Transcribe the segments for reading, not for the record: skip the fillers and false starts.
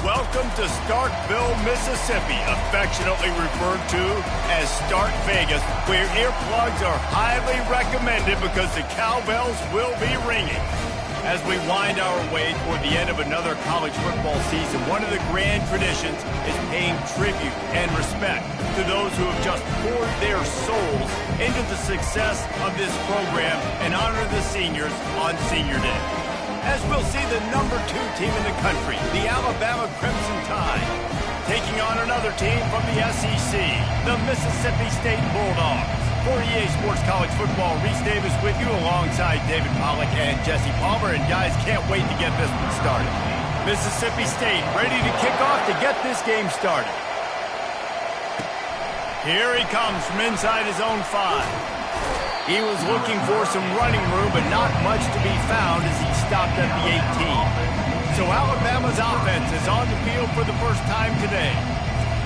Welcome to Starkville, Mississippi, affectionately referred to as Stark Vegas, where earplugs are highly recommended because the cowbells will be ringing. As we wind our way toward the end of another college football season, one of the grand traditions is paying tribute and respect to those who have just poured their souls into the success of this program and honor the seniors on Senior Day. As we'll see the #2 team in the country, the Alabama Crimson Tide, taking on another team from the SEC, the Mississippi State Bulldogs. For EA Sports College Football, Reese Davis with you alongside David Pollack and Jesse Palmer. And guys, can't wait to get this one started. Mississippi State ready to kick off to get this game started. Here he comes from inside his own 5. He was looking for some running room, but not much to be found as he stopped at the 18. So Alabama's offense is on the field for the first time today.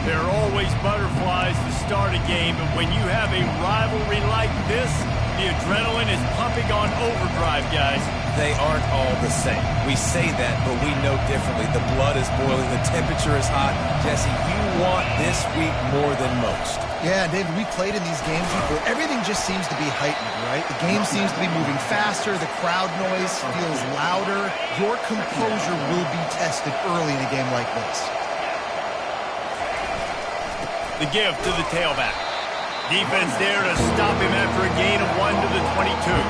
There are always butterflies to start a game, but when you have a rivalry like this, the adrenaline is pumping on overdrive, guys. They aren't all the same. We say that, but we know differently. The blood is boiling. The temperature is hot. Jesse, you want this week more than most. Yeah, David, we played in these games before. Everything just seems to be heightened, right? The game seems to be moving faster. The crowd noise feels louder. Your composure will be tested early in a game like this. The give to the tailback. Defense there to stop him after a gain of 1 to the 22.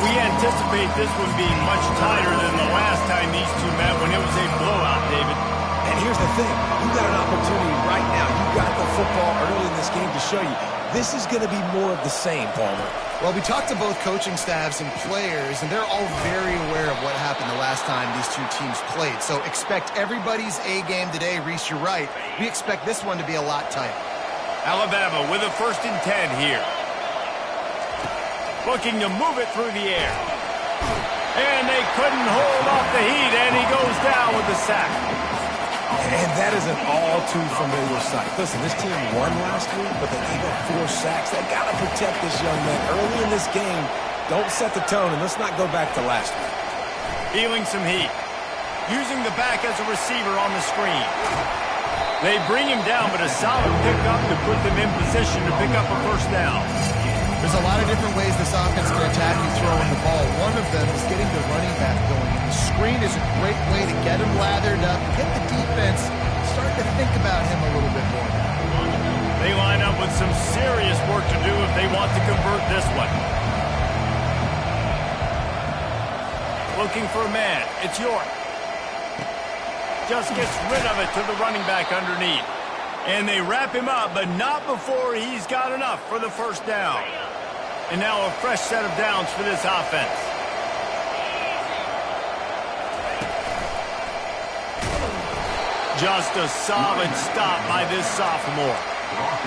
We anticipate this one being much tighter than the last time these two met when it was a blowout, David. And here's the thing. You've got an opportunity right now. You've got the football early in this game to show you. This is going to be more of the same, Palmer. Well, we talked to both coaching staffs and players, and they're all very aware of what happened the last time these two teams played. So expect everybody's A game today. Reese, you're right. We expect this one to be a lot tighter. Alabama with a 1st and 10 here. Looking to move it through the air. And they couldn't hold off the heat, and he goes down with the sack. And that is an all-too-familiar sight. Listen, this team won last week, but they gave up 4 sacks. They got to protect this young man early in this game. Don't set the tone, and let's not go back to last week. Feeling some heat. Using the back as a receiver on the screen. They bring him down, but a solid pickup to put them in position to pick up a 1st down. There's a lot of different ways this offense can attack you throwing the ball. One of them is getting the running back going. And the screen is a great way to get him lathered up, get the defense start to think about him a little bit more now. They line up with some serious work to do if they want to convert this one. Looking for a man. It's York. Just gets rid of it to the running back underneath. And they wrap him up, but not before he's got enough for the 1st down. And now a fresh set of downs for this offense. Just a solid stop by this sophomore.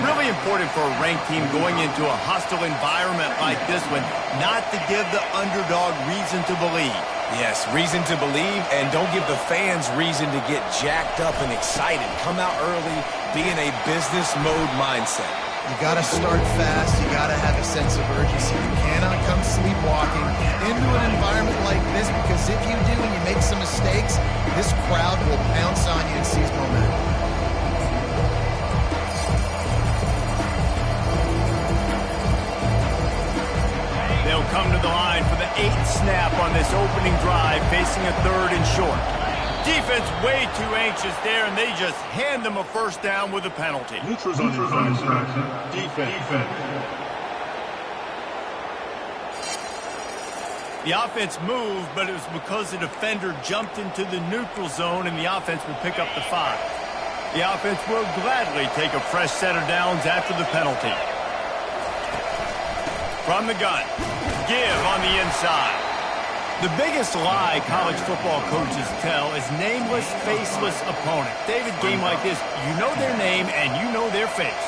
Really important for a ranked team going into a hostile environment like this one, not to give the underdog reason to believe. Yes, reason to believe, and don't give the fans reason to get jacked up and excited. Come out early, be in a business mode mindset. You got to start fast. You got to have a sense of urgency. You cannot come sleepwalking into an environment like this, because if you do and you make some mistakes, this crowd will pounce on you and seize momentum. They'll come to the line for the 8th snap on this opening drive, facing a 3rd and short. Defense way too anxious there, and they just hand them a 1st down with a penalty. Neutrals on defense. The offense moved, but it was because the defender jumped into the neutral zone, and the offense will pick up the 5. The offense will gladly take a fresh set of downs after the penalty. From the gun, give on the inside. The biggest lie college football coaches tell is nameless, faceless opponents. David, game like this, you know their name and you know their face.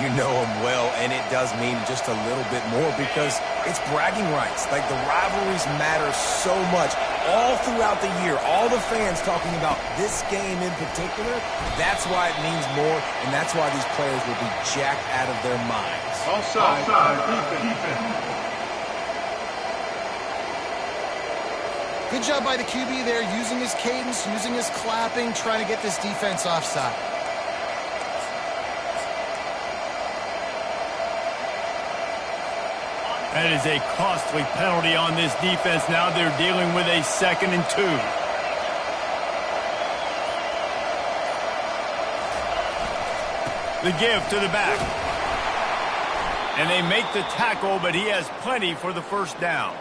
You know them well, and it does mean just a little bit more because it's bragging rights. Like, the rivalries matter so much all throughout the year. All the fans talking about this game in particular, that's why it means more, and that's why these players will be jacked out of their minds. Offside, defense. Good job by the QB there, using his cadence, using his clapping, trying to get this defense offside. That is a costly penalty on this defense. Now they're dealing with a 2nd and 2. The give to the back. And they make the tackle, but he has plenty for the first down.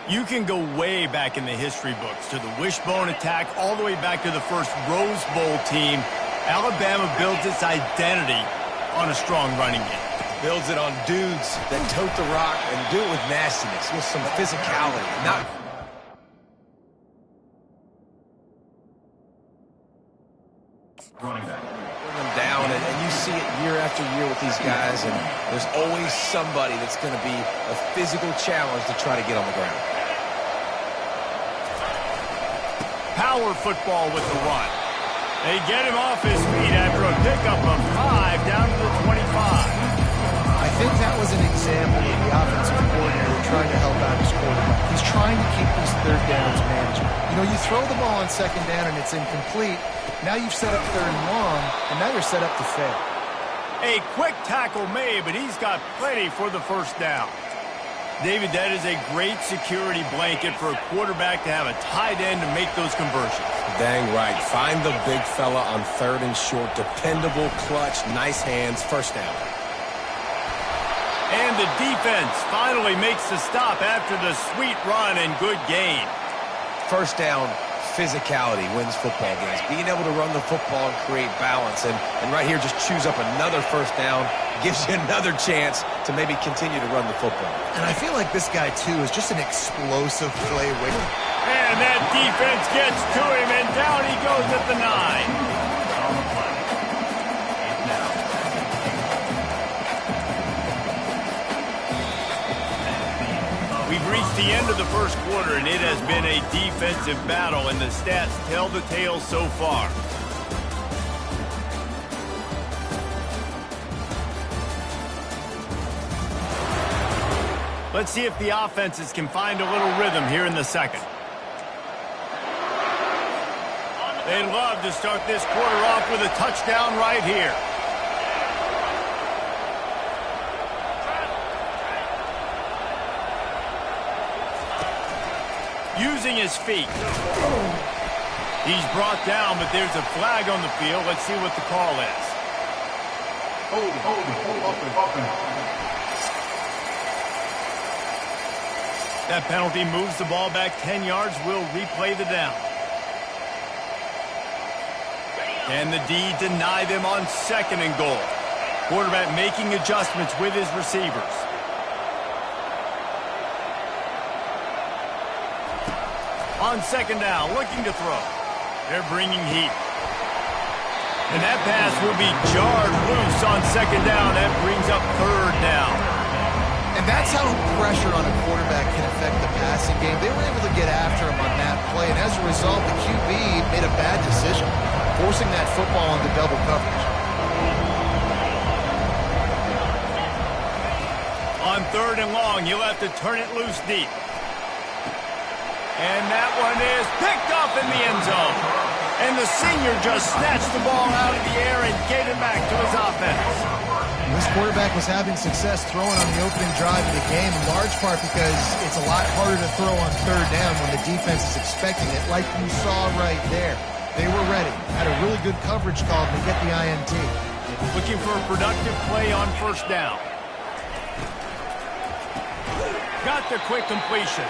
You can go way back in the history books to the wishbone attack, all the way back to the first Rose Bowl team. Alabama builds its identity on a strong running game. Builds it on dudes that tote the rock and do it with nastiness, with some physicality. Not Running back. bring them down, and you see it year after year with these guys, and there's always somebody that's going to be a physical challenge to try to get on the ground. Power football with the run. They get him off his feet after a pickup of 5 down to the 25. I think that was an example of the offensive coordinator trying to help out his quarterback. He's trying to keep these third downs manageable. You know, you throw the ball on 2nd down and it's incomplete. Now you've set up 3rd and long, and now you're set up to fail. A quick tackle made, but he's got plenty for the first down. David, that is a great security blanket for a quarterback to have a tight end to make those conversions. Dang right. Find the big fella on 3rd and short. Dependable, clutch, nice hands, first down. And the defense finally makes the stop after the sweet run and good gain. First down, physicality wins football games. Being able to run the football and create balance. And right here, just choose up another first down. Gives you another chance to maybe continue to run the football. And I feel like this guy, too, is just an explosive play. And that defense gets to him, and down he goes at the 9. We've reached the end of the first quarter, and it has been a defensive battle, and the stats tell the tale so far. Let's see if the offenses can find a little rhythm here in the second. They'd love to start this quarter off with a touchdown right here. Using his feet. He's brought down, but there's a flag on the field. Let's see what the call is. Hold. That penalty moves the ball back 10 yards. We'll replay the down. And the D deny them on 2nd and goal. Quarterback making adjustments with his receivers. On 2nd down, looking to throw. They're bringing heat. And that pass will be jarred loose on 2nd down. That brings up 3rd down. And that's how pressure on a quarterback can affect the passing game. They were able to get after him on that play, and as a result, the QB made a bad decision, forcing that football into double coverage. On 3rd and long, he'll have to turn it loose deep. And that one is picked up in the end zone. And the senior just snatched the ball out of the air and gave it back to his offense. This quarterback was having success throwing on the opening drive of the game, in large part because it's a lot harder to throw on 3rd down when the defense is expecting it, like you saw right there. They were ready. Had a really good coverage call to get the INT. Looking for a productive play on 1st down. Got the quick completion.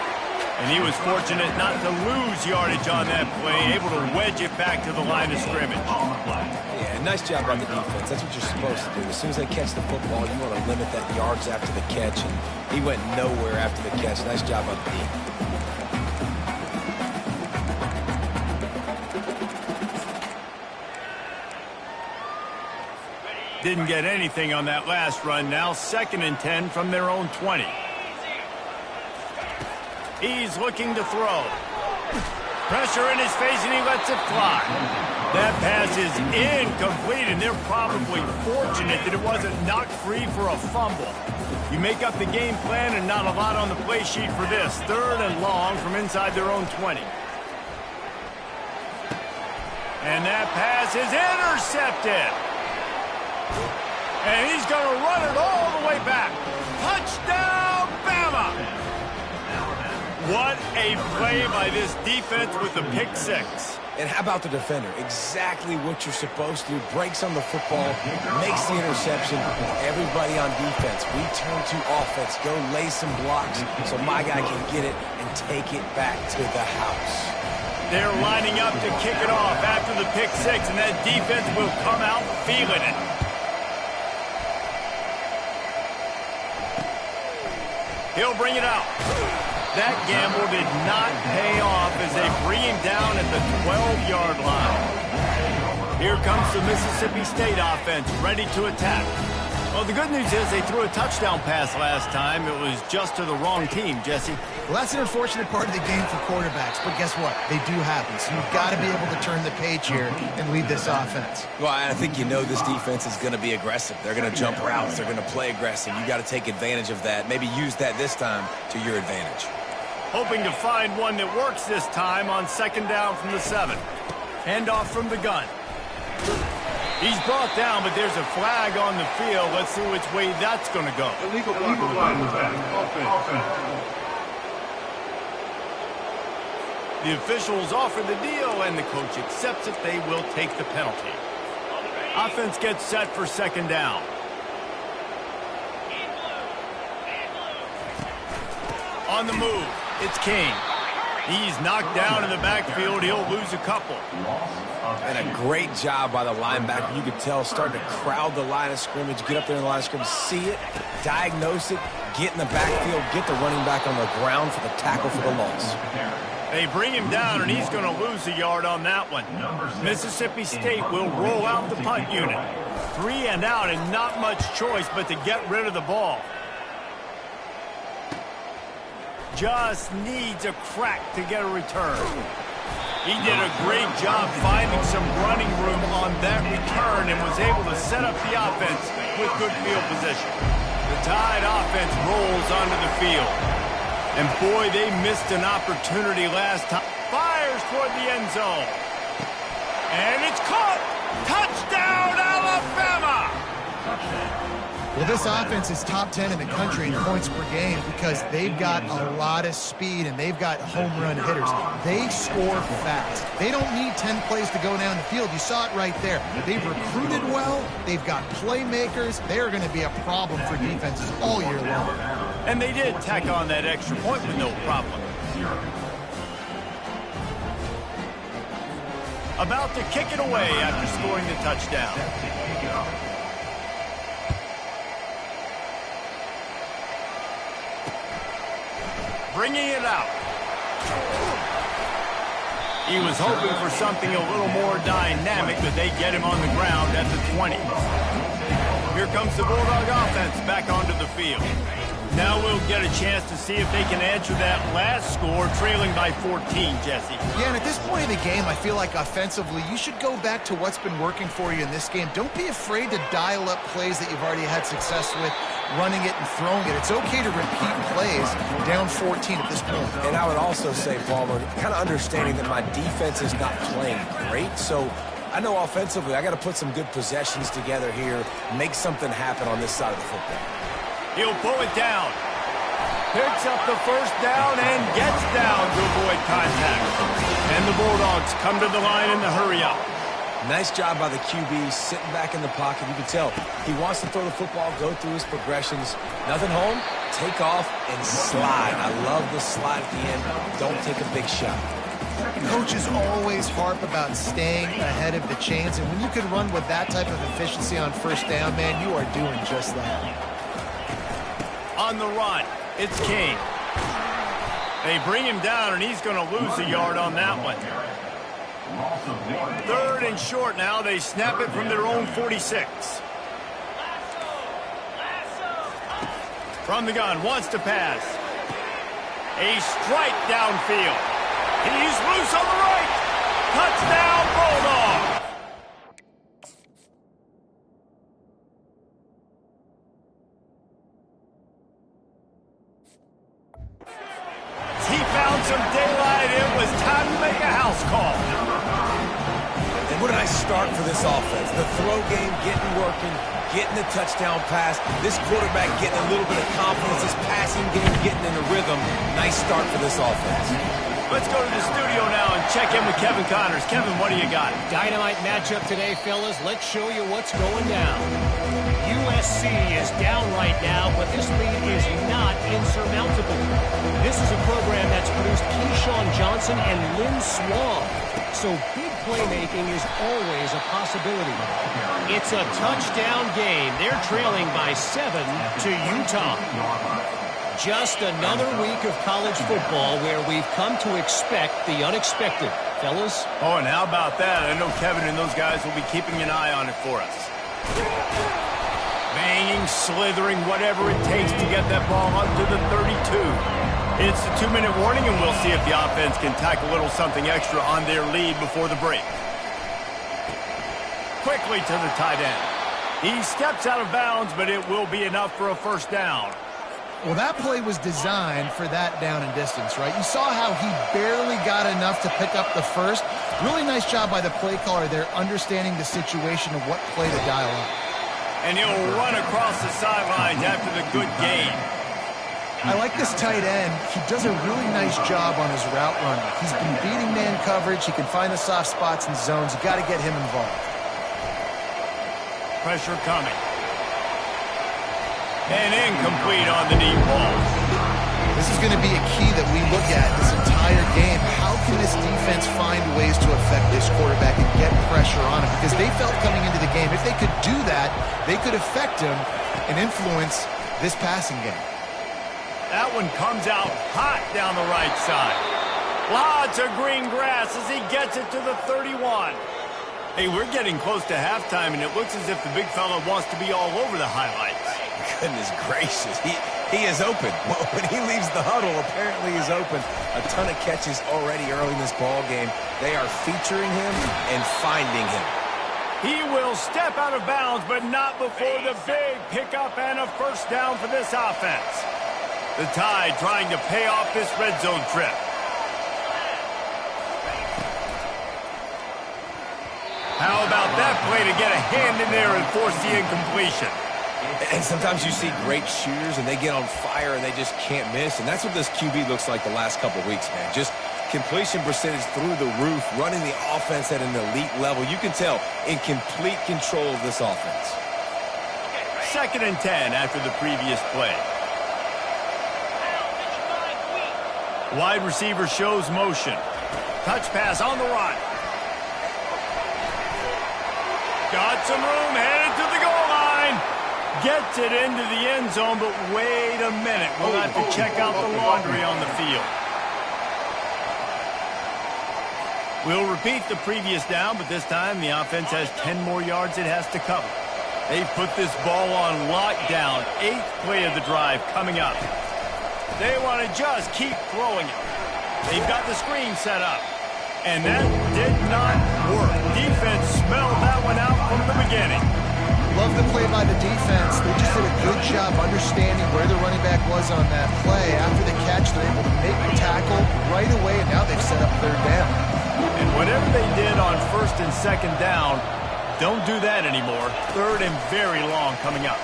And he was fortunate not to lose yardage on that play, able to wedge it back to the line of scrimmage. Yeah, nice job by the defense. That's what you're supposed to do. As soon as they catch the football, you want to limit that yards after the catch, and he went nowhere after the catch. Nice job by the D. Didn't get anything on that last run. Now 2nd and 10 from their own 20. He's looking to throw. Pressure in his face, and he lets it fly. That pass is incomplete, and they're probably fortunate that it wasn't knocked free for a fumble. You make up the game plan and not a lot on the play sheet for this. 3rd and long from inside their own 20. And that pass is intercepted. And he's going to run it all the way back. Touchdown, Bama! What a play by this defense with the pick 6. And how about the defender? Exactly what you're supposed to do. Breaks on the football, makes the interception. Everybody on defense, we turn to offense. Go lay some blocks so my guy can get it and take it back to the house. They're lining up to kick it off after the pick 6, and that defense will come out feeling it. He'll bring it out. That gamble did not pay off as they bring him down at the 12-yard line. Here comes the Mississippi State offense, ready to attack. Well, the good news is they threw a touchdown pass last time. It was just to the wrong team, Jesse. Well, that's an unfortunate part of the game for quarterbacks, but guess what? They do happen, so you've got to be able to turn the page here and lead this offense. Well, I think you know this defense is going to be aggressive. They're going to jump routes. They're going to play aggressive. You got to take advantage of that. Maybe use that this time to your advantage. Hoping to find one that works this time on 2nd down from the 7. Handoff from the gun. He's brought down, but there's a flag on the field. Let's see which way that's going to go. Illegal flag attack. Offense. The officials offer the deal, and the coach accepts it. They will take the penalty. Offense gets set for 2nd down. On the move, it's King. He's knocked down in the backfield. He'll lose a couple. And a great job by the linebacker. You could tell, starting to crowd the line of scrimmage, get up there in the line of scrimmage, see it, diagnose it, get in the backfield, get the running back on the ground for the tackle for the loss. They bring him down, and he's going to lose a yard on that one. Mississippi State will roll out the punt unit. 3 and out, and not much choice but to get rid of the ball. Just needs a crack to get a return. He did a great job finding some running room on that return and was able to set up the offense with good field position. The Tide offense rolls onto the field. And boy, they missed an opportunity last time. Fires toward the end zone. And it's caught. Touchdown, Alabama! Well, this offense is top 10 in the country in points per game because they've got a lot of speed and they've got home run hitters. They score fast. They don't need 10 plays to go down the field. You saw it right there. They've recruited well. They've got playmakers. They are going to be a problem for defenses all year long. And they did tack on that extra point with no problem. About to kick it away after scoring the touchdown. Bringing it out. He was hoping for something a little more dynamic, but they get him on the ground at the 20. Here comes the Bulldog offense back onto the field. Now we'll get a chance to see if they can answer that last score, trailing by 14, Jesse. Yeah, and at this point in the game, I feel like offensively, you should go back to what's been working for you in this game. Don't be afraid to dial up plays that you've already had success with, running it and throwing it. It's okay to repeat plays down 14 at this point. And I would also say, Palmer, kind of understanding that my defense is not playing great, so I know offensively I got to put some good possessions together here, make something happen on this side of the football. He'll pull it down. Picks up the first down and gets down to avoid contact. And the Bulldogs come to the line in the hurry-up. Nice job by the QB, sitting back in the pocket. You can tell he wants to throw the football, go through his progressions. Nothing home, take off, and slide. I love the slide at the end. Don't take a big shot. Coaches always harp about staying ahead of the chains, and when you can run with that type of efficiency on first down, man, you are doing just that. On the run, it's King. They bring him down, and he's going to lose a yard on that one. 3rd and short now. They snap it from their own 46. From the gun, wants to pass. A strike downfield. He's loose on the right. Touchdown, Bulldog. some daylight, it was time to make a house call. And what a nice start for this offense. The throw game getting working, getting the touchdown pass. This quarterback getting a little bit of confidence. This passing game getting in the rhythm. Nice start for this offense. Let's go to the studio now and check in with Kevin Connors. Kevin, what do you got? Dynamite matchup today, fellas. Let's show you what's going down. USC is down right now, but this lead is not insurmountable. This is a program that's produced Keyshawn Johnson and Lynn Swan. So big playmaking is always a possibility. It's a touchdown game. They're trailing by 7 to Utah. Just another week of college football where we've come to expect the unexpected. Fellas? Oh, and how about that? I know Kevin and those guys will be keeping an eye on it for us. Banging, slithering, whatever it takes to get that ball up to the 32. It's the 2-minute warning, and we'll see if the offense can tack a little something extra on their lead before the break. Quickly to the tight end. He steps out of bounds, but it will be enough for a first down. Well, that play was designed for that down and distance, right? You saw how he barely got enough to pick up the first. Really nice job by the play caller there, understanding the situation of what play to dial up. And he'll run across the sidelines after the good gain. I like this tight end. He does a really nice job on his route running. He's been beating man coverage. He can find the soft spots and zones. You got to get him involved. Pressure coming. And incomplete on the deep ball. This is going to be a key that we look at this entire game. How can this defense find ways to affect this quarterback and get pressure on him? Because they felt coming into the game, if they could do that, they could affect him and influence this passing game. That one comes out hot down the right side. Lots of green grass as he gets it to the 31. Hey, we're getting close to halftime, and it looks as if the big fella wants to be all over the highlights. Goodness gracious, he is open. When he leaves the huddle, apparently he's open. A ton of catches already early in this ball game. They are featuring him and finding him. He will step out of bounds, but not before the big pickup and a first down for this offense. The Tide trying to pay off this red zone trip. How about that play to get a hand in there and force the incompletion? And sometimes you see great shooters, and they get on fire, and they just can't miss. And that's what this QB looks like the last couple of weeks, man. Just completion percentage through the roof, running the offense at an elite level. You can tell in complete control of this offense. 2nd and 10 after the previous play. Wide receiver shows motion. Touch pass on the run. Got some room, headed to the goal line. Gets it into the end zone, but wait a minute. We'll have to check out the laundry on the field. We'll repeat the previous down, but this time the offense has 10 more yards it has to cover. They've put this ball on lockdown. 8th play of the drive coming up. They want to just keep throwing it. They've got the screen set up. And that did not work. Defense smelled that one out from the beginning. Love the play by the defense. They just did a good job understanding where the running back was on that play. After the catch, they're able to make the tackle right away, and now they've set up 3rd down. And whatever they did on 1st and 2nd down, don't do that anymore. 3rd and very long coming up.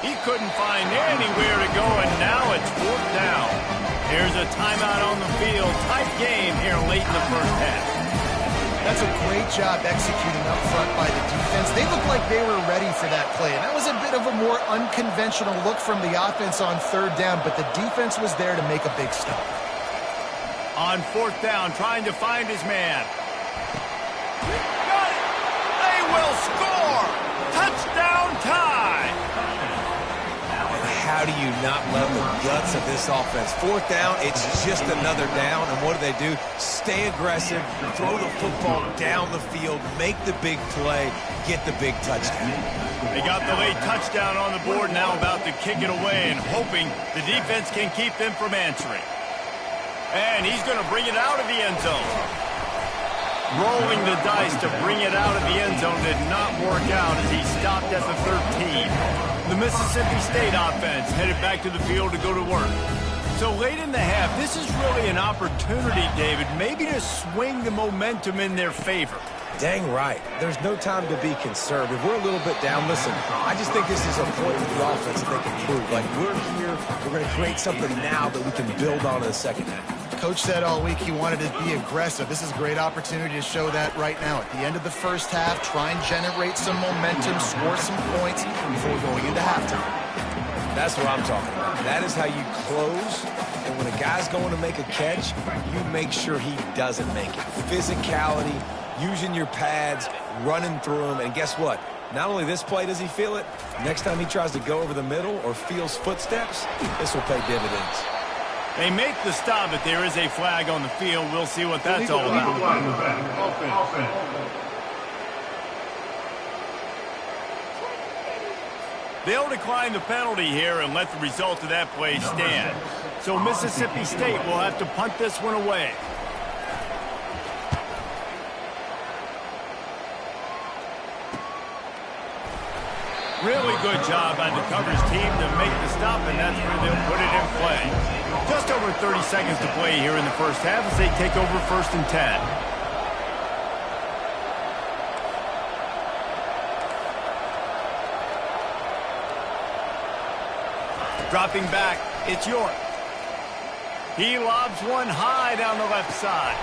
He couldn't find anywhere to go, and now it's 4th down. Here's a timeout on the field. Tight game here late in the first half. That's a great job executing up front by the defense. They looked like they were ready for that play. And that was a bit of a more unconventional look from the offense on 3rd down, but the defense was there to make a big stop. On 4th down, trying to find his man. Got it! They will score! Touchdown Tide! How do you not love the guts of this offense? 4th down, it's just another down. And what do? Stay aggressive, throw the football down the field, make the big play, get the big touchdown. They got the late touchdown on the board, now about to kick it away and hoping the defense can keep them from answering. And he's going to bring it out of the end zone. Rolling the dice to bring it out of the end zone did not work out as he stopped at the 13. The Mississippi State offense headed back to the field to go to work. So late in the half, this is really an opportunity, David, maybe to swing the momentum in their favor. Dang right. There's no time to be conservative. We're a little bit down. Listen, I just think this is a point with the offense that they can prove. Like, we're here, we're going to create something now that we can build on in the second half. Coach said all week he wanted to be aggressive. This is a great opportunity to show that right now. At the end of the first half, try and generate some momentum, score some points before going into halftime. That's what I'm talking about. That is how you close. And when a guy's going to make a catch, you make sure he doesn't make it. Physicality, using your pads, running through them, and guess what? Not only this play does he feel it, next time he tries to go over the middle or feels footsteps, this will pay dividends. They make the stop, but there is a flag on the field. We'll see what that's all about. Offense. They'll decline the penalty here and let the result of that play stand. So Mississippi State will have to punt this one away. Really good job by the coverage team to make the stop, and that's where they'll put it in play. Just over 30 seconds to play here in the first half as they take over 1st and 10. Dropping back, it's York. He lobs one high down the left side.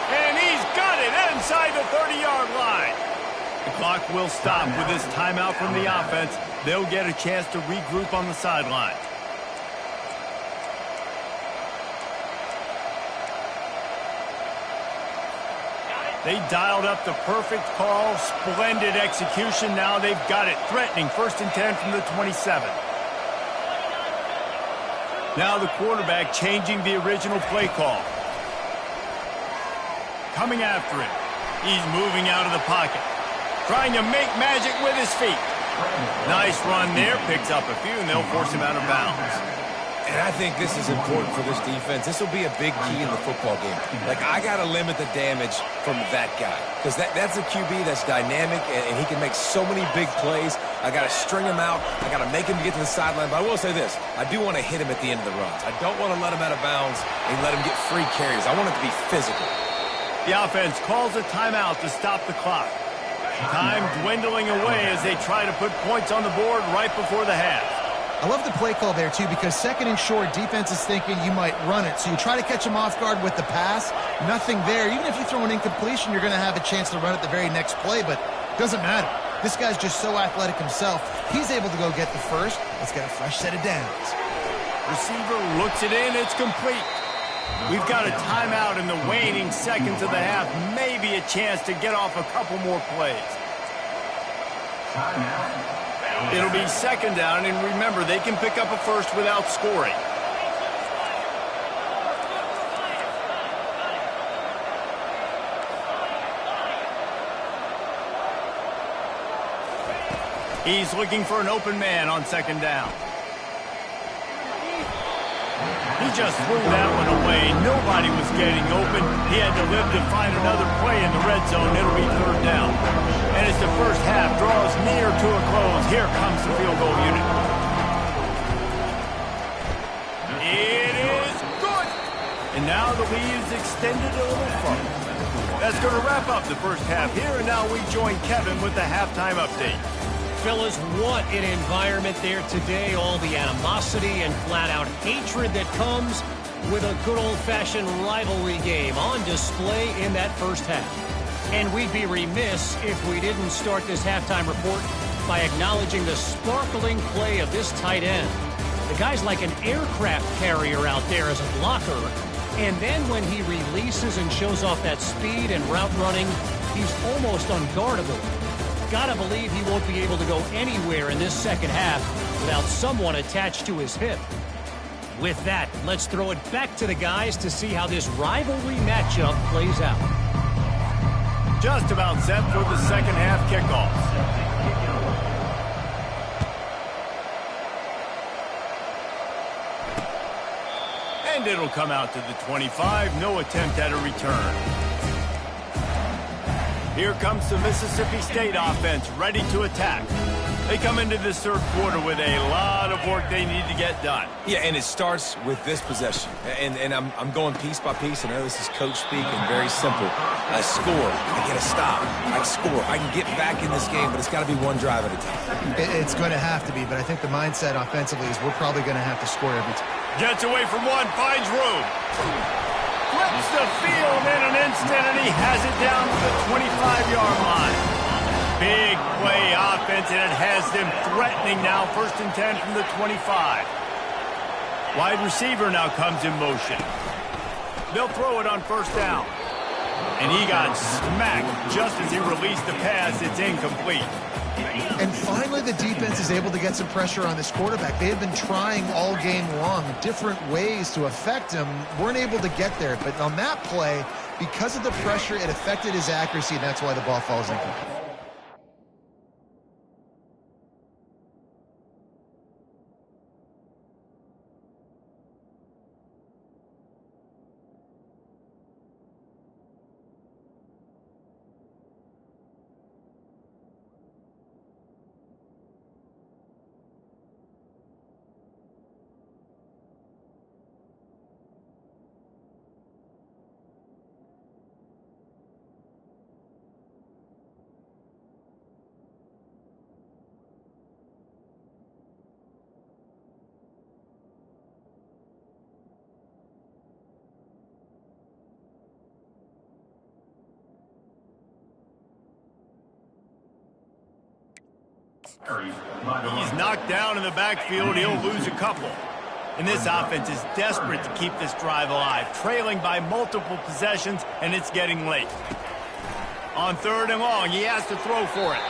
And he's got it inside the 30-yard line. The clock will stop with this timeout from the offense. They'll get a chance to regroup on the sideline. They dialed up the perfect call, splendid execution. Now they've got it, threatening 1st and 10 from the 27. Now the quarterback changing the original play call. Coming after it. He's moving out of the pocket. Trying to make magic with his feet. Nice run there. Picks up a few, and they'll force him out of bounds. And I think this is important for this defense. This will be a big key in the football game. Like, I got to limit the damage from that guy. Because that's a QB that's dynamic, and he can make so many big plays. I got to string him out. I got to make him get to the sideline. But I will say this. I do want to hit him at the end of the runs. I don't want to let him out of bounds and let him get free carries. I want it to be physical. The offense calls a timeout to stop the clock. Time dwindling away as they try to put points on the board right before the half. I love the play call there, too, because 2nd and short, defense is thinking you might run it. So you try to catch them off guard with the pass. Nothing there. Even if you throw an incompletion, you're going to have a chance to run it the very next play, but it doesn't matter. This guy's just so athletic himself. He's able to go get the first. Let's get a fresh set of downs. Receiver looks it in. It's complete. We've got a timeout in the waning seconds of the half. Maybe a chance to get off a couple more plays. It'll be 2nd down, and remember, they can pick up a first without scoring. He's looking for an open man on 2nd down. He just threw that one away. Nobody was getting open. He had to live to find another play in the red zone. It'll be 3rd down. And as the first half draws near to a close, here comes the field goal unit. It is good. And now the lead is extended a little further. That's going to wrap up the first half here. And now we join Kevin with the halftime update. Fellas, what an environment there today. All the animosity and flat-out hatred that comes with a good old-fashioned rivalry game on display in that first half. And we'd be remiss if we didn't start this halftime report by acknowledging the sparkling play of this tight end. The guy's like an aircraft carrier out there as a blocker. And then when he releases and shows off that speed and route running, he's almost unguardable. Gotta believe he won't be able to go anywhere in this second half without someone attached to his hip. With that, let's throw it back to the guys to see how this rivalry matchup plays out. Just about set for the second half kickoff. And it'll come out to the 25. No attempt at a return. Here comes the Mississippi State offense ready to attack. They come into this third quarter with a lot of work they need to get done. Yeah, and it starts with this possession. And I'm going piece by piece. I know this is coach speak and very simple. I score. I get a stop. I score. I can get back in this game, but it's got to be one drive at a time. It's going to have to be, but I think the mindset offensively is we're probably going to have to score every time. Gets away from one, finds room. Flips the field in an instant, and he has it down to the 25-yard line. Big play offense, and it has them threatening now. 1st and 10 from the 25. Wide receiver now comes in motion. They'll throw it on 1st down. And he got smacked just as he released the pass. It's incomplete. And finally, the defense is able to get some pressure on this quarterback. They have been trying all game long different ways to affect him. Weren't able to get there. But on that play, because of the pressure, it affected his accuracy, and that's why the ball falls incomplete. He's knocked down in the backfield. He'll lose a couple. And this offense is desperate to keep this drive alive, trailing by multiple possessions, and it's getting late. On 3rd and long, he has to throw for it.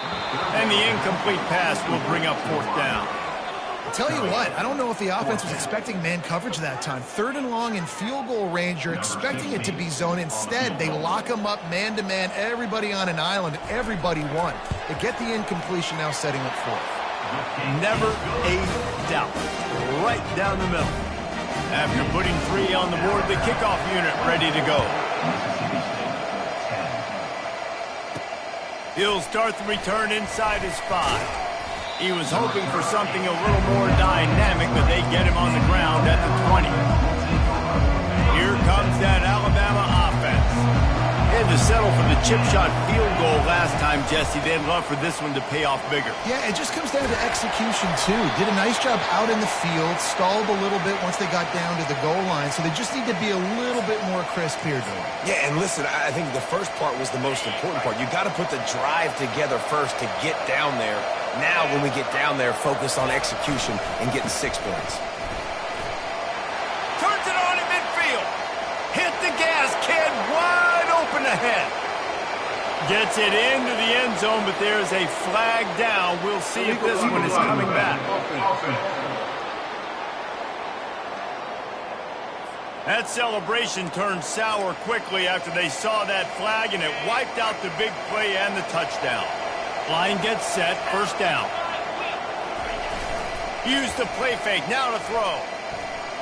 And the incomplete pass will bring up 4th down. I'll tell you what, I don't know if the offense was expecting man coverage that time. 3rd and long in field goal range, you're expecting it to be zone. Instead, they lock him up man-to-man, everybody on an island, everybody won. They get the incompletion, now setting up 4th. Never a doubt. Right down the middle. After putting 3 on the board, the kickoff unit ready to go. He'll start the return inside his 5. He was hoping for something a little more dynamic, but they get him on the ground at the 20. Here comes that Alabama offense. They had to settle for the chip shot field goal last time, Jesse. They'd love for this one to pay off bigger. Yeah, it just comes down to execution, too. Did a nice job out in the field, stalled a little bit once they got down to the goal line, so they just need to be a little bit more crisp here, Joe. Yeah, and listen, I think the first part was the most important part. You got to put the drive together first to get down there. Now, when we get down there, focus on execution and getting 6 points. Turns it on in midfield. Hit the gas, kid. Wide open ahead. Gets it into the end zone, but there's a flag down. We'll see if this one is coming back. That celebration turned sour quickly after they saw that flag, and it wiped out the big play and the touchdown. Line gets set, 1st down. Use the play fake, now to throw.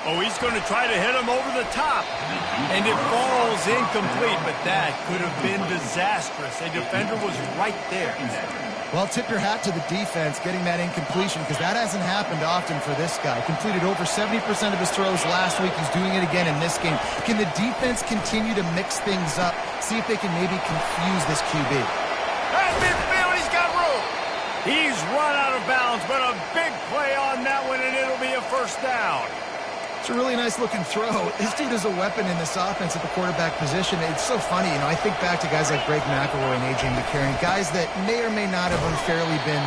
Oh, he's going to try to hit him over the top. And it falls incomplete, but that could have been disastrous. A defender was right there. Well, tip your hat to the defense getting that incompletion, because that hasn't happened often for this guy. Completed over 70% of his throws last week. He's doing it again in this game. Can the defense continue to mix things up? See if they can maybe confuse this QB. At midfield, he's got room. He's run out of bounds, but a big play on that one, and it'll be a 1st down. It's a really nice-looking throw. This dude is a weapon in this offense at the quarterback position. It's so funny, you know, I think back to guys like Greg McElroy and A.J. McCarron, guys that may or may not have unfairly been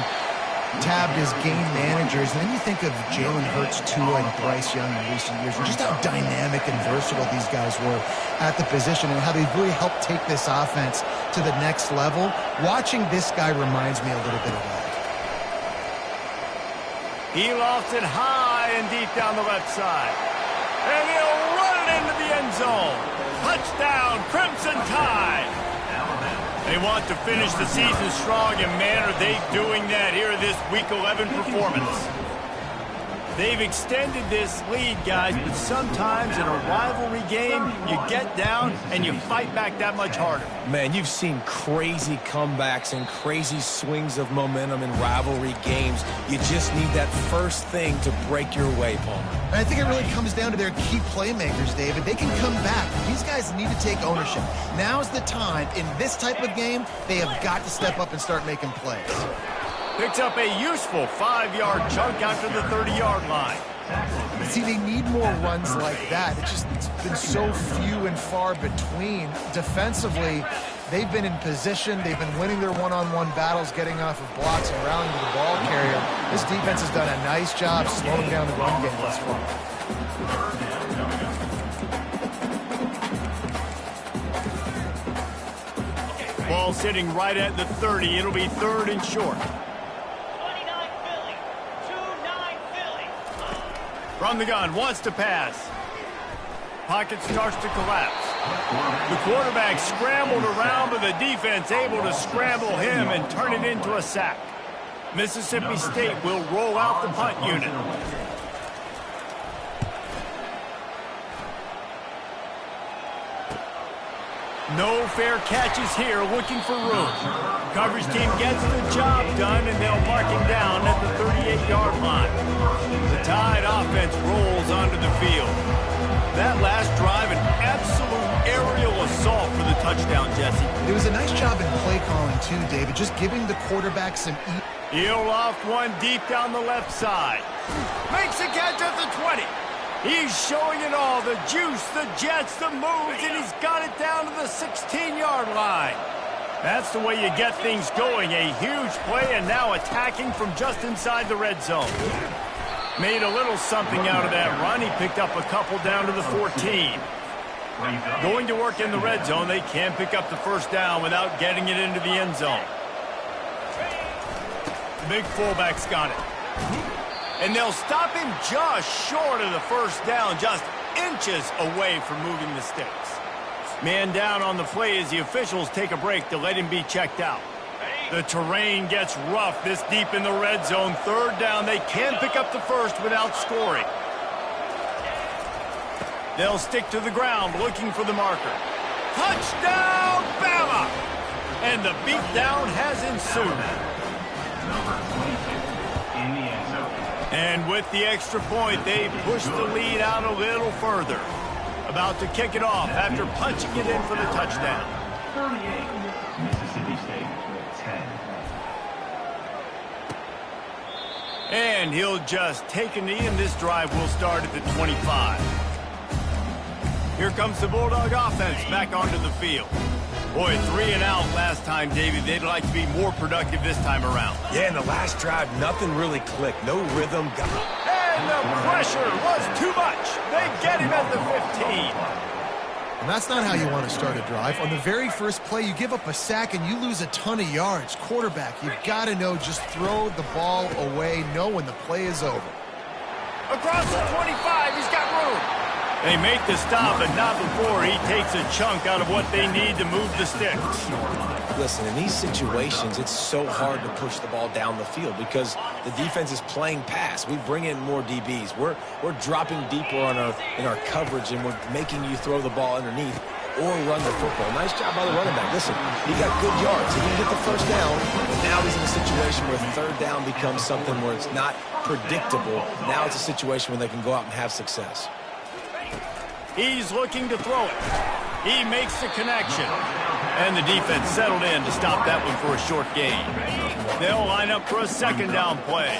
tabbed as game managers. And then you think of Jalen Hurts, Tua, and Bryce Young in recent years, and just how dynamic and versatile these guys were at the position and how they've really helped take this offense to the next level. Watching this guy reminds me a little bit of that. He lofts it high and deep down the left side. And he'll run it into the end zone. Touchdown, Crimson Tide. They want to finish the season strong, and man, are they doing that here in this Week 11 performance. They've extended this lead, guys, but sometimes in a rivalry game, you get down and you fight back that much harder. Man, you've seen crazy comebacks and crazy swings of momentum in rivalry games. You just need that first thing to break your way, Palmer. And I think it really comes down to their key playmakers, David. They can come back. These guys need to take ownership. Now's the time. In this type of game, they have got to step up and start making plays. Picks up a useful 5-yard chunk after the 30-yard line. See, they need more runs like that. It's been so few and far between. Defensively, they've been in position. They've been winning their one-on-one battles, getting off of blocks and rallying to the ball carrier. This defense has done a nice job slowing down the run game thus far. Ball sitting right at the 30. It'll be 3rd and short. From the gun, wants to pass. Pocket starts to collapse. The quarterback scrambled around, but the defense able to scramble him and turn it into a sack. Mississippi State will roll out the punt unit. No fair catches here, looking for room. Coverage team gets the job done, and they'll mark him down at the 38-yard line. The Tide offense rolls onto the field. That last drive, an absolute aerial assault for the touchdown, Jesse. It was a nice job in play calling, too, David, just giving the quarterback some He'll loft one deep down the left side. Makes a catch at the 20. He's showing it all, the juice, the jets, the moves, and he's got it down to the 16-yard line. That's the way you get things going. A huge play, and now attacking from just inside the red zone. Made a little something out of that run. He picked up a couple down to the 14. Going to work in the red zone, they can't pick up the first down without getting it into the end zone. The big fullback's got it. And they'll stop him just short of the first down, just inches away from moving the sticks. Man down on the play as the officials take a break to let him be checked out. The terrain gets rough this deep in the red zone. 3rd down, they can pick up the first without scoring. They'll stick to the ground looking for the marker. Touchdown, Bama! And the beatdown has ensued. And with the extra point, they push the lead out a little further. About to kick it off after punching it in for the touchdown. 38, Mississippi State with 10. And he'll just take a knee, and this drive will start at the 25. Here comes the Bulldog offense back onto the field. Boy, 3 and out last time, David. They'd like to be more productive this time around. Yeah, in the last drive, nothing really clicked. No rhythm. And the pressure was too much. They get him at the 15. And that's not how you want to start a drive. On the very first play, you give up a sack and you lose a ton of yards. Quarterback, you've got to know, just throw the ball away, know when the play is over. Across the 25, he's got room. They make the stop, but not before he takes a chunk out of what they need to move the sticks. Listen, in these situations, it's so hard to push the ball down the field because the defense is playing pass. We bring in more DBs. We're dropping deeper in our coverage, and we're making you throw the ball underneath or run the football. Nice job by the running back. Listen, he got good yards. He didn't get the first down, but now he's in a situation where 3rd down becomes something where it's not predictable. Now it's a situation where they can go out and have success. He's looking to throw it. He makes the connection. And the defense settled in to stop that one for a short gain. They'll line up for a 2nd down play.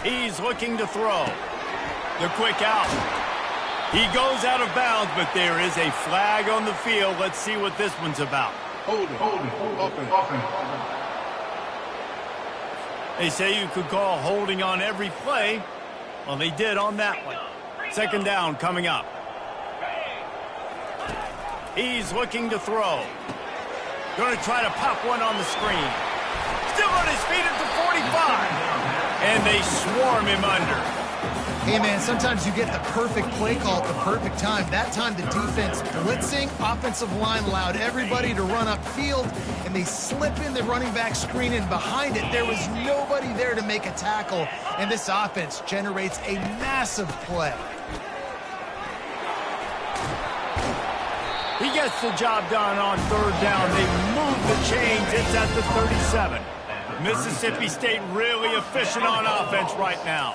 He's looking to throw. The quick out. He goes out of bounds, but there is a flag on the field. Let's see what this one's about. Hold it. They say you could call holding on every play. Well, they did on that one. 2nd down coming up. He's looking to throw. Going to try to pop one on the screen. Still on his feet at the 45. And they swarm him under. Hey, man, sometimes you get the perfect play call at the perfect time. That time the defense blitzing, offensive line allowed everybody to run upfield, and they slip in the running back screen, and behind it there was nobody there to make a tackle, and this offense generates a massive play. He gets the job done on third down. They move the chains. It's at the 37. Mississippi State really efficient on offense right now.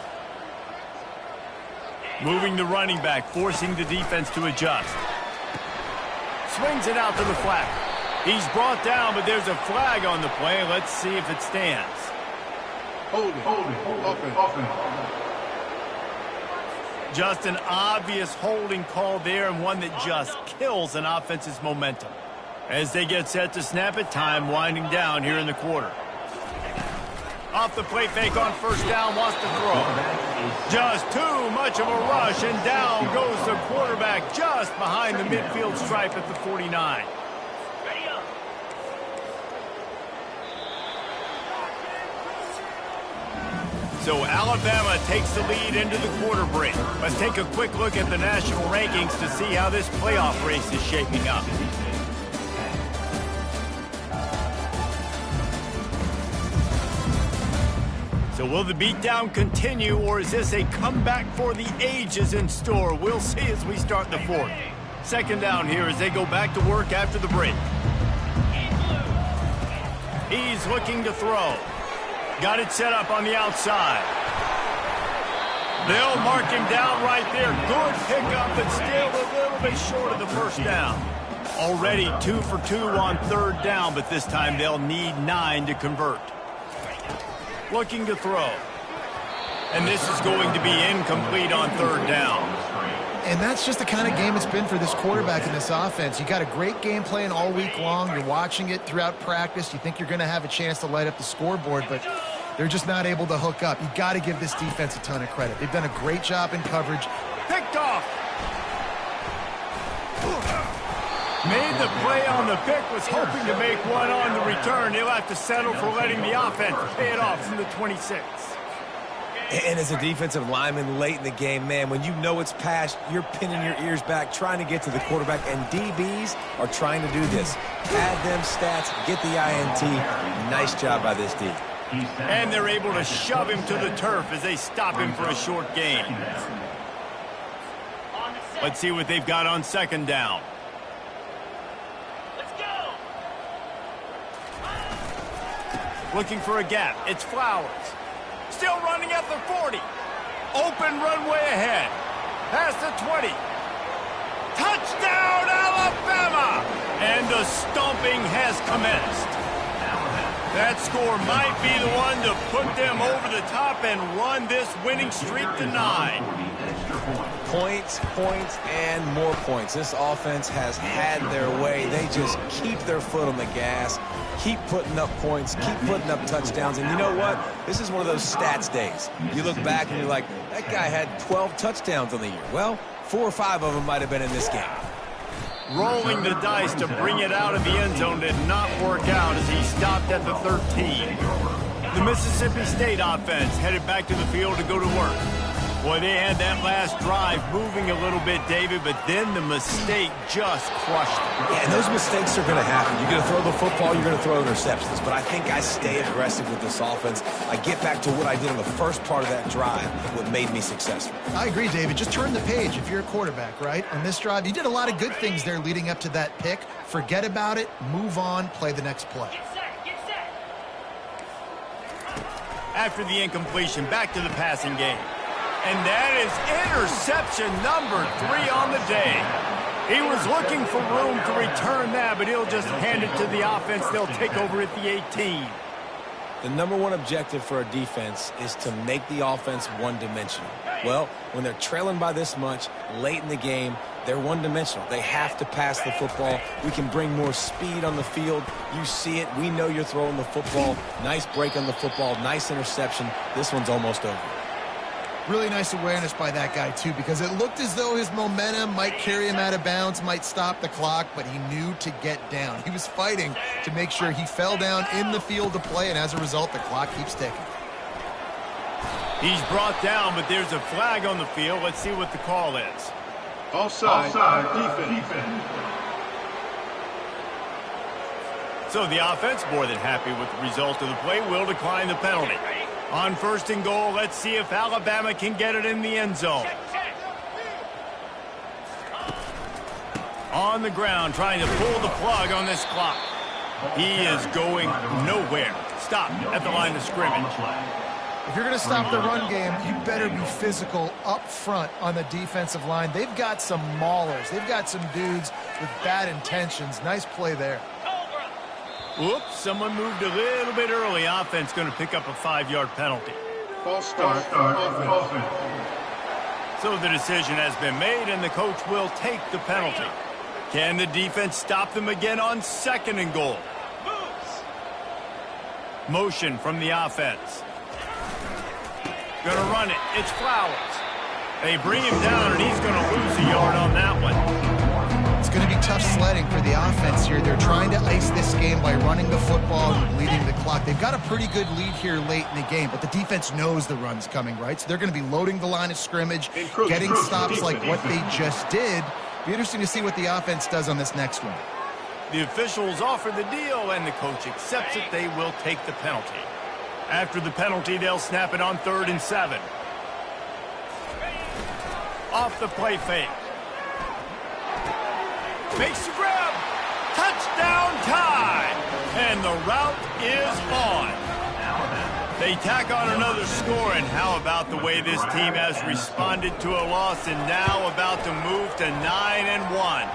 Moving the running back, forcing the defense to adjust. Swings it out to the flat. He's brought down, but there's a flag on the play. Let's see if it stands. Hold it, offense. Just an obvious holding call there, and one that just kills an offense's momentum. As they get set to snap it, time winding down here in the quarter. Off the play fake on first down, wants to throw. Just too much of a rush, and down goes the quarterback just behind the midfield stripe at the 49. So Alabama takes the lead into the quarter break. Let's take a quick look at the national rankings to see how this playoff race is shaping up. So will the beatdown continue, or is this a comeback for the ages in store? We'll see as we start the fourth. Second down here as they go back to work after the break. He's looking to throw. Got it set up on the outside. They'll mark him down right there. Good pickup, but still a little bit short of the first down. Already 2 for 2 on third down, but this time they'll need 9 to convert. Looking to throw. And this is going to be incomplete on third down. And that's just the kind of game it's been for this quarterback in this offense. You got a great game plan all week long. You're watching it throughout practice. You think you're going to have a chance to light up the scoreboard, but they're just not able to hook up. You got to give this defense a ton of credit. They've done a great job in coverage. Picked off. Made the play on the pick, was hoping to make one on the return. He'll have to settle for letting the offense pay it off from the 26. And as a defensive lineman late in the game, man, when you know it's passed, you're pinning your ears back, trying to get to the quarterback, and DBs are trying to do this. Add them stats, get the INT. Nice job by this D. And they're able to shove him to the turf as they stop him for a short gain. Let's see what they've got on second down. Looking for a gap. It's Flowers. Still running at the 40. Open runway ahead. Past the 20. Touchdown, Alabama! And the stomping has commenced. That score might be the one to put them over the top and run this winning streak to 9. Points, and more points. This offense has had their way. They just keep their foot on the gas, keep putting up points, keep putting up touchdowns. And you know what? This is one of those stats days. You look back and you're like, that guy had 12 touchdowns on the year. Well, 4 or 5 of them might have been in this game. Rolling the dice to bring it out of the end zone did not work out as he stopped at the 13. The Mississippi State offense headed back to the field to go to work. Boy, they had that last drive moving a little bit, David, but then the mistake just crushed them. Yeah, and those mistakes are going to happen. You're going to throw the football, you're going to throw interceptions. But I think I stay aggressive with this offense. I get back to what I did on the first part of that drive, what made me successful. I agree, David. Just turn the page if you're a quarterback, right? On this drive, you did a lot of good things there leading up to that pick. Forget about it, move on, play the next play. Get set. After the incompletion, back to the passing game. And that is interception number 3 on the day. He was looking for room to return that, but he'll just hand it to the offense. They'll take over at the 18. The number one objective for a defense is to make the offense one-dimensional. Well, when they're trailing by this much late in the game, they're one-dimensional. They have to pass the football. We can bring more speed on the field. You see it. We know you're throwing the football. Nice break on the football. Nice interception. This one's almost over. Really nice awareness by that guy, too, because it looked as though his momentum might carry him out of bounds, might stop the clock, but he knew to get down. He was fighting to make sure he fell down in the field to play, and as a result, the clock keeps ticking. He's brought down, but there's a flag on the field. Let's see what the call is. Offside. Defense. So the offense, more than happy with the result of the play, will decline the penalty. On 1st and goal, let's see if Alabama can get it in the end zone. On the ground, trying to pull the plug on this clock. He is going nowhere. Stop at the line of scrimmage. If you're going to stop the run game, you better be physical up front on the defensive line. They've got some maulers. They've got some dudes with bad intentions. Nice play there. Whoops, someone moved a little bit early. Offense going to pick up a 5-yard penalty. False start. Offense. So the decision has been made, and the coach will take the penalty. Can the defense stop them again on 2nd and goal? Motion from the offense. Going to run it. It's Flowers. They bring him down, and he's going to lose a yard on that one. It's going to be tough sledding for the offense here. They're trying to ice this game by running the football and bleeding the clock. They've got a pretty good lead here late in the game, but the defense knows the run's coming, right? So they're going to be loading the line of scrimmage, getting stops like what they just did. Be interesting to see what the offense does on this next one. The officials offer the deal, and the coach accepts it. They will take the penalty. After the penalty, they'll snap it on 3rd and 7. Off the play fake. Makes the grab. Touchdown tie. And the route is on. They tack on another score, and how about the way this team has responded to a loss and now about to move to 9-1.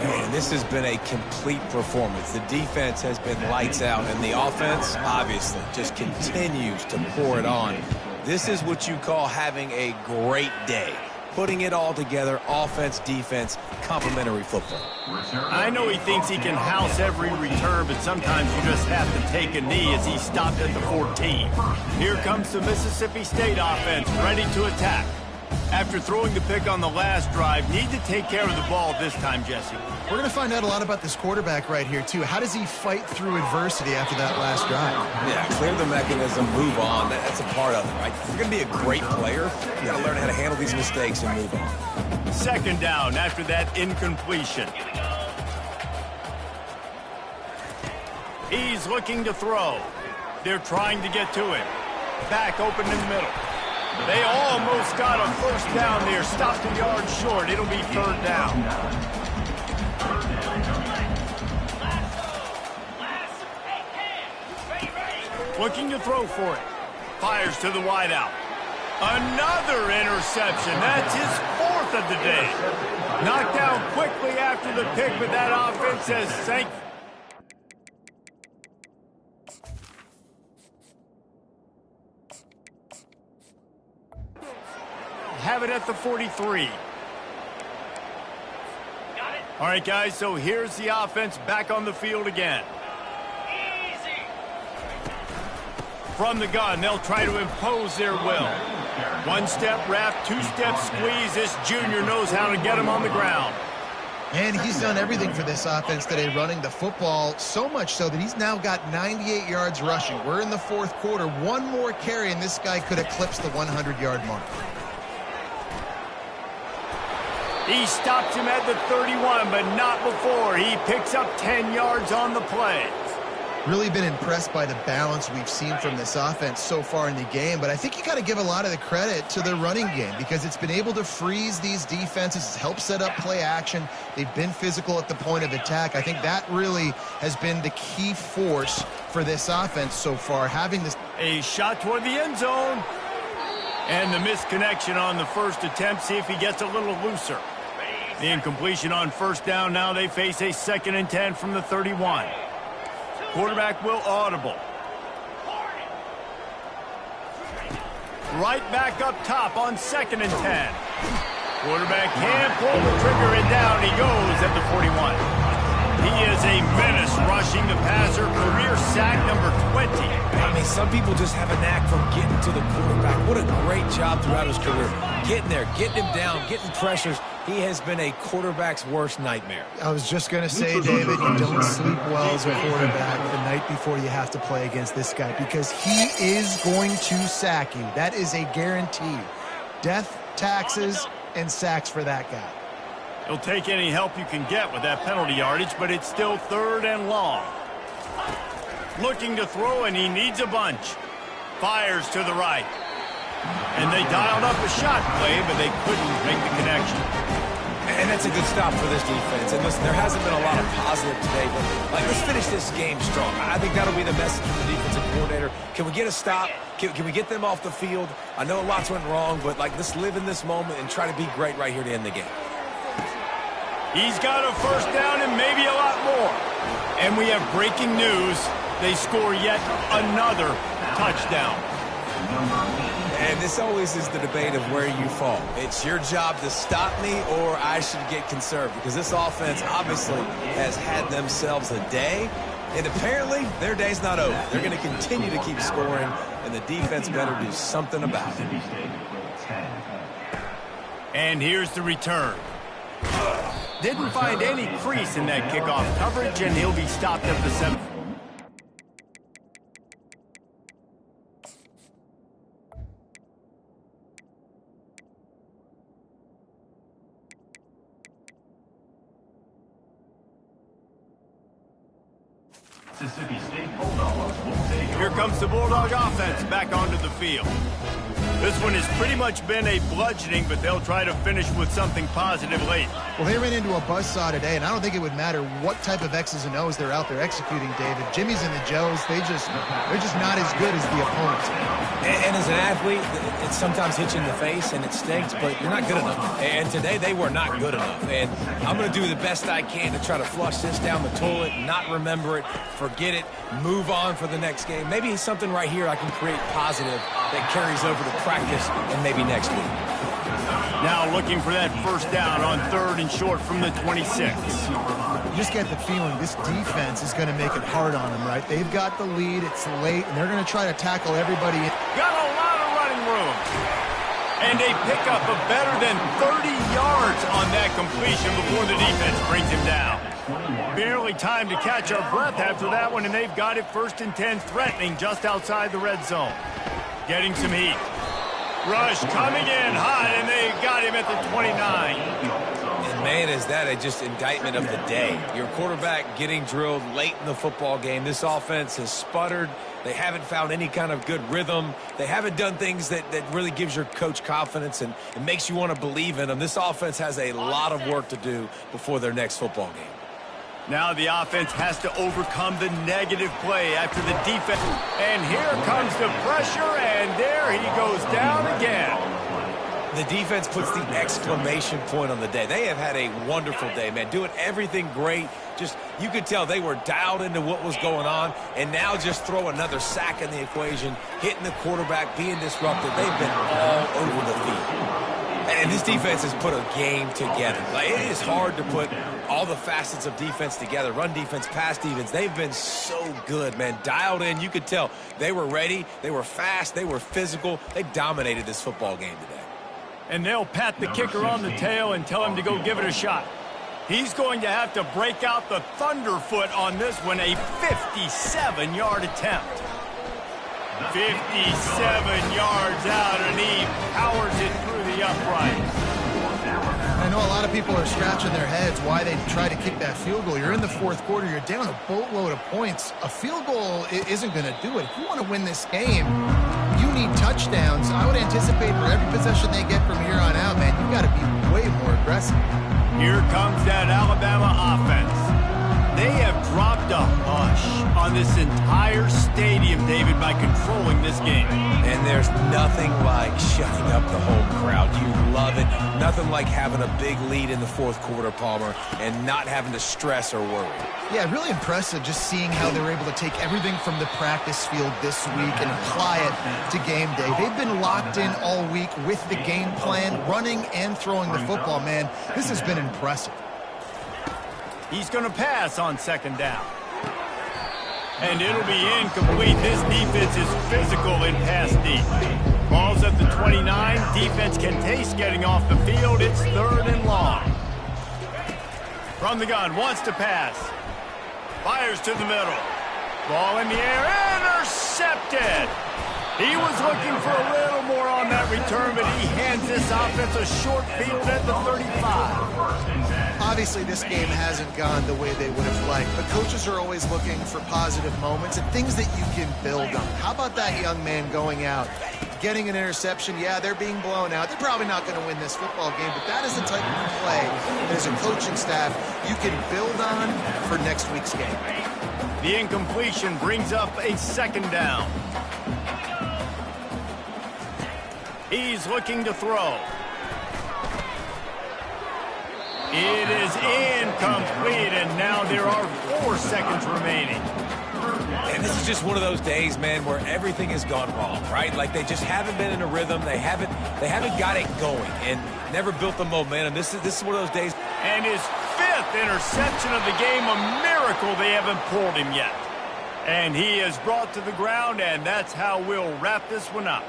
Man, this has been a complete performance. The defense has been lights out, and the offense, obviously, just continues to pour it on. This is what you call having a great day. Putting it all together, offense, defense, complementary football. I know he thinks he can house every return, but sometimes you just have to take a knee as he stopped at the 14. Here comes the Mississippi State offense, ready to attack. After throwing the pick on the last drive, need to take care of the ball this time, Jesse. We're going to find out a lot about this quarterback right here, too. How does he fight through adversity after that last drive? Yeah, clear the mechanism, move on. That's a part of it, right? If you're going to be a great player, you got to learn how to handle these mistakes and move on. 2nd down after that incompletion. He's looking to throw. They're trying to get to him. Back open in the middle. They almost got a 1st down there. Stopped a yard short. It'll be 3rd down. Looking to throw for it. Fires to the wideout. Another interception. That's his 4th of the day. Knocked down quickly after the pick, but that offense has sank. Have it at the 43. All right, guys, so here's the offense back on the field again. From the gun, they'll try to impose their will. 1-step wrap, 2-step squeeze. This junior knows how to get him on the ground. And he's done everything for this offense today, running the football, so much so that he's now got 98 yards rushing. We're in the 4th quarter. One more carry, and this guy could eclipse the 100-yard mark. He stops him at the 31, but not before. He picks up 10 yards on the play. Really been impressed by the balance we've seen from this offense so far in the game, but I think you got to give a lot of the credit to the running game because it's been able to freeze these defenses, help set up play action. They've been physical at the point of attack. I think that really has been the key force for this offense so far, having this. A shot toward the end zone. And the misconnection on the 1st attempt. See if he gets a little looser. The incompletion on 1st down. Now they face a 2nd and 10 from the 31. Quarterback will audible. Right back up top on 2nd and 10. Quarterback can't pull the trigger, and down he goes at the 41. He is a menace rushing the passer. Career sack number 20. I mean, some people just have a knack for getting to the quarterback. What a great job throughout his career. Getting there, getting him down, getting pressures, he has been a quarterback's worst nightmare. I was just going to say, David, you don't sleep well as a quarterback the night before you have to play against this guy because he is going to sack you. That is a guarantee. Death, taxes, and sacks for that guy. He'll take any help you can get with that penalty yardage, but it's still 3rd and long. Looking to throw, and he needs a bunch. Fires to the right. And they dialed up a shot play, but they couldn't make the connection. And that's a good stop for this defense. And listen, there hasn't been a lot of positive today, but let's finish this game strong. I think that'll be the message from the defensive coordinator. Can we get a stop? Can we get them off the field? I know lots went wrong, but let's live in this moment and try to be great right here to end the game. He's got a first down and maybe a lot more. And we have breaking news. They score yet another touchdown. And this always is the debate of where you fall. It's your job to stop me or I should get conserved because this offense obviously has had themselves a day. And apparently their day's not over. They're going to continue to keep scoring, and the defense better do something about it. And here's the return. Didn't find any crease in that kickoff coverage, and he'll be stopped at the 7. Here comes the Bulldog offense back onto the field. This one has pretty much been a bludgeoning, but they'll try to finish with something positive late. Well, they ran into a buzzsaw today, and I don't think it would matter what type of X's and O's they're out there executing, David. Jimmy's and the Joes, they're just not as good as the opponent. And as an athlete, it sometimes hits you in the face and it stinks, but you're not good enough. And today they were not good enough. And I'm going to do the best I can to try to flush this down the toilet, not remember it, forget it, move on for the next game. Maybe something right here I can create positive that carries over to practice and maybe next week. Now looking for that first down on 3rd and short from the 26. You just get the feeling this defense is going to make it hard on them, right? They've got the lead, it's late, and they're going to try to tackle everybody. Got a lot of running room. And a pickup of better than 30 yards on that completion before the defense brings him down. Barely time to catch our breath after that one, and they've got it 1st and 10, threatening just outside the red zone. Getting some heat. Rush coming in hot, and they got him at the 29. And man, is that a just indictment of the day. Your quarterback getting drilled late in the football game. This offense has sputtered. They haven't found any kind of good rhythm. They haven't done things that really gives your coach confidence and it makes you want to believe in them. This offense has a lot of work to do before their next football game. Now the offense has to overcome the negative play after the defense. And here comes the pressure, and there he goes down again. The defense puts the exclamation point on the day. They have had a wonderful day, man. Doing everything great. Just, you could tell they were dialed into what was going on, and now just throw another sack in the equation, hitting the quarterback, being disrupted. They've been all over the field. And this defense has put a game together. It is hard to put all the facets of defense together. Run defense, pass defense. They've been so good, man. Dialed in. You could tell they were ready. They were fast. They were physical. They dominated this football game today. And they'll pat the kicker on the tail and tell him to go give it a shot. He's going to have to break out the thunderfoot on this one, a 57-yard attempt. 57 yards out, and he powers it through the upright. I know a lot of people are scratching their heads why they try to kick that field goal. You're in the 4th quarter. You're down a boatload of points. A field goal isn't going to do it. If you want to win this game, you need touchdowns. I would anticipate for every possession they get from here on out, man, you've got to be way more aggressive. Here comes that Alabama offense. They have dropped a hush on this entire stadium, David, by controlling this game. And there's nothing like shutting up the home crowd. You love it. Nothing like having a big lead in the 4th quarter, Palmer, and not having to stress or worry. Yeah, really impressive just seeing how they were able to take everything from the practice field this week and apply it to game day. They've been locked in all week with the game plan, running and throwing the football, man. This has been impressive. He's going to pass on 2nd down. And it'll be incomplete. This defense is physical in pass deep. Ball's at the 29. Defense can taste getting off the field. It's 3rd and long. From the gun, wants to pass. Fires to the middle. Ball in the air, intercepted. He was looking for a little more on that return, but he hands this offense a short field at the 35. Obviously, this game hasn't gone the way they would have liked, but coaches are always looking for positive moments and things that you can build on. How about that young man going out, getting an interception? Yeah, they're being blown out. They're probably not going to win this football game, but that is the type of play that as a coaching staff you can build on for next week's game. The incompletion brings up a 2nd down. He's looking to throw. It is incomplete, and now there are 4 seconds remaining. And this is just one of those days, man, where everything has gone wrong, right? Like they just haven't been in a rhythm. They haven't got it going and never built the momentum. This is one of those days. And his 5th interception of the game, a miracle they haven't pulled him yet. And he is brought to the ground, and that's how we'll wrap this one up.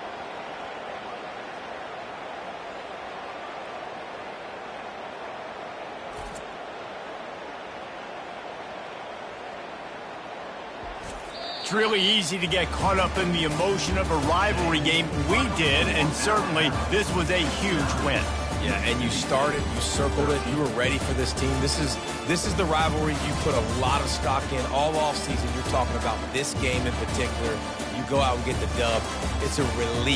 It's really easy to get caught up in the emotion of a rivalry game. We did, and certainly this was a huge win. Yeah, and you started, you circled it, you were ready for this team. This is the rivalry you put a lot of stock in all offseason. You're talking about this game in particular. You go out and get the dub. It's a relief.